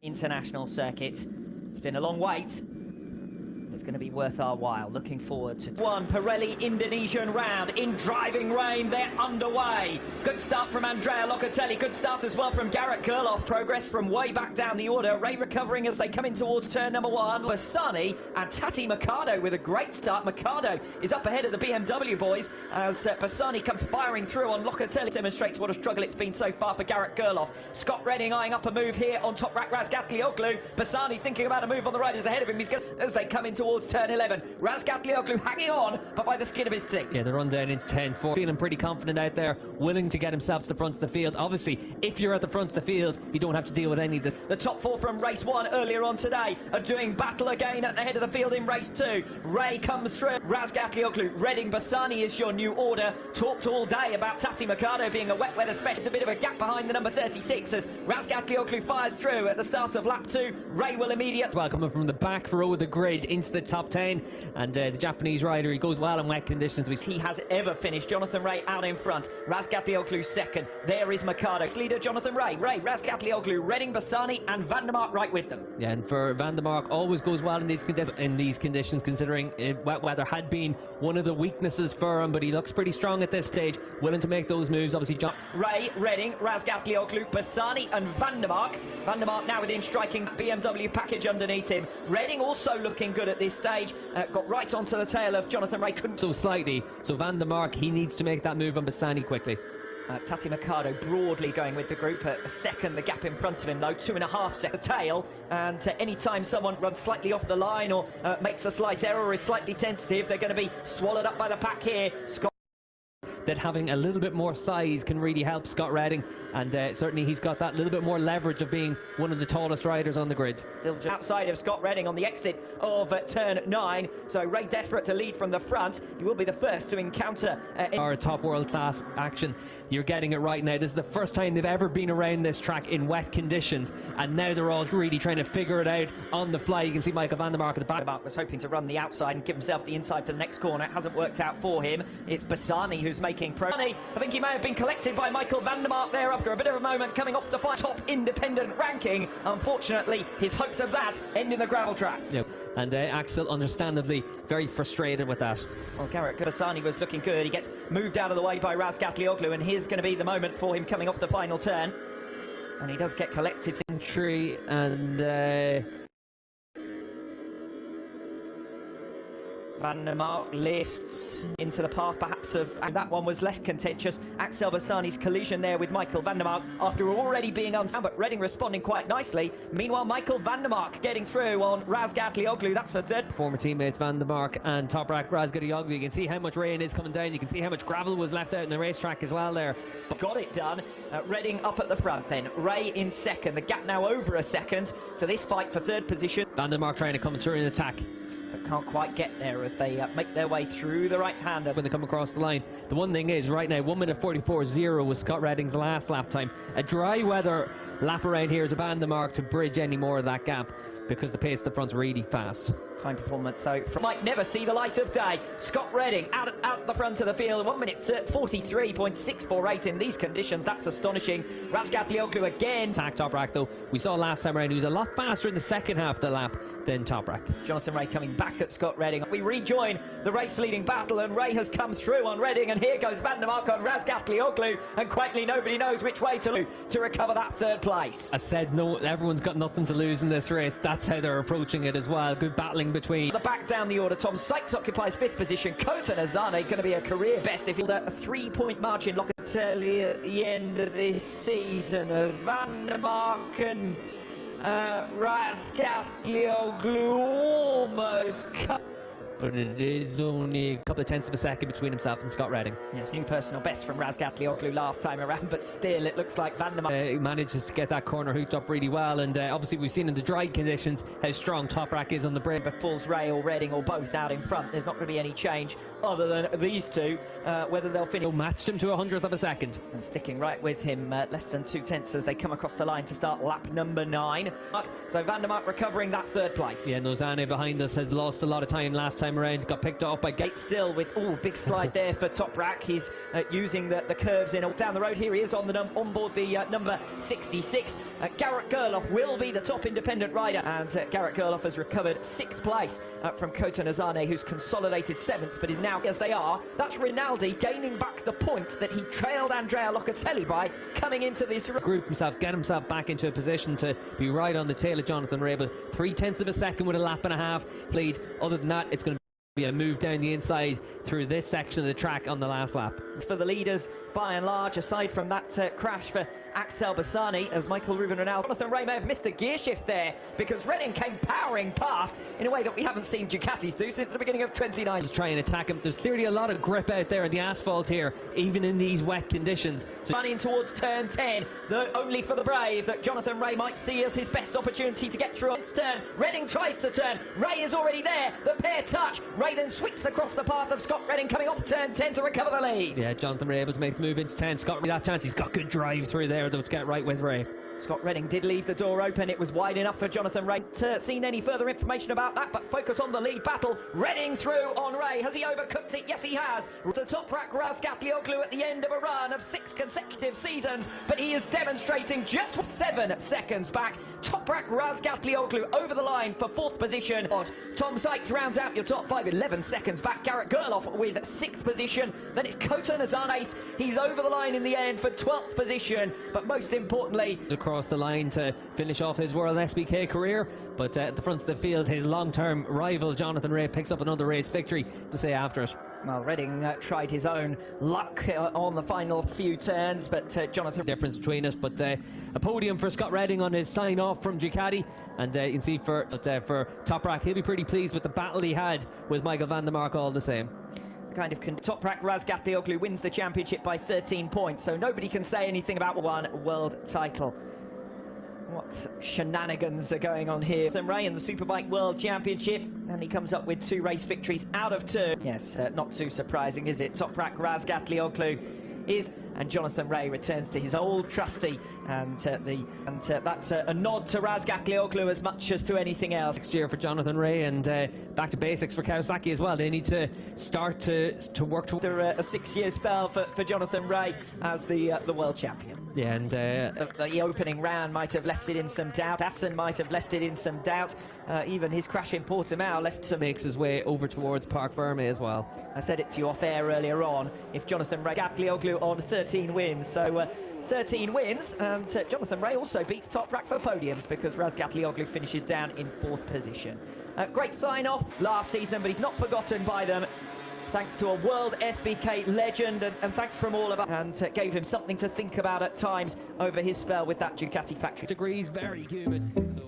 international circuit. It's been a long wait. It's going to be worth our while. Looking forward to one Pirelli Indonesian round in driving rain. They're underway. Good start from Andrea Locatelli. Good start as well from Garrett Gerloff. Progress from way back down the order. Ray recovering as they come in towards turn number 1. Bassani and Tati Mercado with a great start. Mercado is up ahead of the BMW boys as Bassani comes firing through on Locatelli. Demonstrates what a struggle it's been so far for Garrett Gerloff. Scott Redding eyeing up a move here on top rack. Razgatlioglu. Bassani thinking about a move on the right is ahead of him. He's going as they come in towards turn 11. Razgatlioglu hanging on, but by the skin of his teeth. Yeah, the run down into 10-4. Feeling pretty confident out there, willing to get himself to the front of the field. Obviously, if you're at the front of the field, you don't have to deal with any of this. The top 4 from race 1 earlier on today are doing battle again at the head of the field in race 2. Ray comes through. Razgatlioglu, Redding, Bassani is your new order. Talked all day about Tati Mercado being a wet weather specialist. A bit of a gap behind the number 36 as Razgatlioglu fires through at the start of lap 2. Ray will immediately... Well, coming from the back row of the grid into the top 10, and the Japanese rider, he goes well in wet conditions. He has ever finished. Jonathan Ray out in front. Razgatlioglu second. There is Mercado. Leader Jonathan Ray. Razgatlioglu, Redding, Bassani and Van der Mark right with them. Yeah, and for Van der Mark, always goes well in these conditions, considering wet weather had been one of the weaknesses for him, but he looks pretty strong at this stage, willing to make those moves. Obviously, Ray, Redding, Razgatlioglu, Bassani and Van der Mark. Van der Mark now within striking BMW package underneath him. Redding also looking good at this stage. Got right onto the tail of Jonathan Ray. So slightly. So Van der Mark, he needs to make that move on Bassani quickly. Tati Mercado broadly going with the group. A second, the gap in front of him though, 2.5 seconds tail. And anytime someone runs slightly off the line or makes a slight error or is slightly tentative, they're going to be swallowed up by the pack here. That having a little bit more size can really help Scott Redding, and certainly he's got that little bit more leverage of being one of the tallest riders on the grid. Still just outside of Scott Redding on the exit of turn 9, so Ray desperate to lead from the front. He will be the first to encounter our top world class action. You're getting it right now. This is the first time they've ever been around this track in wet conditions, and now they're all really trying to figure it out on the fly. You can see Michael Van der Mark at the back. Van der Mark was hoping to run the outside and give himself the inside for the next corner. It hasn't worked out for him. It's Bassani who's making I think he may have been collected by Michael Van der Mark there after a bit of a moment coming off the top independent ranking. Unfortunately, his hopes of that end in the gravel track. Yep. And Axel, understandably, very frustrated with that. Well, Garrett Bassani was looking good. He gets moved out of the way by Razgatlioglu, and here's going to be the moment for him coming off the final turn. And he does get collected. Entry and... Van der Mark lifts into the path perhaps of, and that one was less contentious. Axel Bassani's collision there with Michael Van der Mark after already being unsound, but Redding responding quite nicely. Meanwhile, Michael Van der Mark getting through on Razgatlioglu. That's for third. Former teammates Van der Mark and Toprak Razgatlioglu. You can see how much rain is coming down. You can see how much gravel was left out in the racetrack as well there. But got it done. Redding up at the front then. Ray in second. The gap now over a second to this fight for third position. Van der Mark trying to come through in attack. Can't quite get there as they make their way through the right-hander. When they come across the line, the one thing is right now 1:44.0 was Scott Redding's last lap time. A dry weather lap around here is a Van der Mark to bridge any more of that gap, because the pace at the front's really fast. Fine performance though. Might never see the light of day. Scott Redding out the front of the field. 1:43.648 in these conditions. That's astonishing. Razgatlioglu again. Attack Toprak though. We saw last time around he was a lot faster in the second half of the lap than Toprak. Jonathan Ray coming back at Scott Redding. We rejoin the race leading battle, and Ray has come through on Redding, and here goes Van der Mark on Razgatlioglu, and quietly nobody knows which way to recover that third place. I said no, everyone's got nothing to lose in this race. That's how they're approaching it as well. Good battling between. The back down the order, Tom Sykes occupies 5th position. Kota Nazane going to be a career best if he'll a 3-point margin. Locatelli at the end of this season of Van der Mark and Razgatlioglu almost cut. But it is only a couple of tenths of a second between himself and Scott Redding. Yes, new personal best from Razgatlioglu last time around, but still it looks like Van der Mark he manages to get that corner hooked up really well, and obviously we've seen in the dry conditions how strong Toprak is on the brake. But Falls Ray or Redding or both out in front, there's not going to be any change other than these two, whether they'll finish. Matched him to 100th of a second. And sticking right with him, less than 2 tenths as they come across the line to start lap number 9. So Van der Mark recovering that third place. Yeah, Nazane behind us has lost a lot of time last time time around. Got picked off by Gate still with, oh, big slide there for Toprak. He's using the curves in down the road. Here he is on the on board the number 66. Garrett Gerloff will be the top independent rider, and Garrett Gerloff has recovered 6th place from Kota Nazane, who's consolidated 7th, but is now, as they are, that's Rinaldi gaining back the point that he trailed Andrea Locatelli by coming into this group himself, get himself back into a position to be right on the tail of Jonathan Ray, but 0.3 of a second with a lap and a half lead. Other than that, it's going to be a move down the inside through this section of the track on the last lap. For the leaders, by and large, aside from that crash for Axel Bassani, as Michael Ruben Ronaldo. Jonathan Ray may have missed a gear shift there because Redding came powering past in a way that we haven't seen Ducatis do since the beginning of 29. Just try and attack him. There's clearly a lot of grip out there in the asphalt here, even in these wet conditions. So running towards turn 10, only for the brave that Jonathan Ray might see as his best opportunity to get through on turn. Redding tries to turn. Ray is already there. The pair touch. Ray then sweeps across the path of Scott Redding coming off turn 10 to recover the lead. Yeah, Jonathan Ray able to make the move into 10. Scott, that chance, he's got good drive through there though to get right with Ray. Scott Redding did leave the door open. It was wide enough for Jonathan Ray. Seen any further information about that, but focus on the lead battle. Redding through on Ray. Has he overcooked it? Yes, he has. To Toprak Razgatlioglu at the end of a run of 6 consecutive seasons, but he is demonstrating just 7 seconds back. Toprak Razgatlioglu over the line for 4th position. Tom Sykes rounds out your top 5, 11 seconds back. Garrett Gerloff with 6th position. Then it's Kota Nazanes. He's over the line in the end for 12th position, but most importantly, across the line to finish off his World SBK career, but at the front of the field, his long-term rival Jonathan Ray picks up another race victory to say after it. Well, Redding tried his own luck on the final few turns, but Jonathan... Difference between us, but a podium for Scott Redding on his sign-off from Ducati, and you can see for Toprak, he'll be pretty pleased with the battle he had with Michael van der Mark all the same. Toprak Razgatlioglu wins the championship by 13 points, so nobody can say anything about one world title. What shenanigans are going on here? Ray in the Superbike World Championship, and he comes up with 2 race victories out of 2. Yes, not too surprising, is it? Toprak Razgatlioglu is, and Jonathan Ray returns to his old trusty, and that's a nod to Razgatlioglu as much as to anything else. Next year for Jonathan Ray, and back to basics for Kawasaki as well. They need to start to work towards a 6-year spell for Jonathan Ray as the world champion. Yeah, and the opening round might have left it in some doubt. Assen might have left it in some doubt. Even his crash in Portimao left some... Makes his way over towards Parc Fermé as well. I said it to you off air earlier on. If Jonathan Ray, Razgatlioglu on 13 wins, so 13 wins, and Jonathan Ray also beats Toprak for podiums because Razgatlioglu finishes down in 4th position. Great sign-off last season, but he's not forgotten by them. Thanks to a World SBK legend, and thanks from all of us, and gave him something to think about at times over his spell with that Ducati factory. Degrees, very humid. So,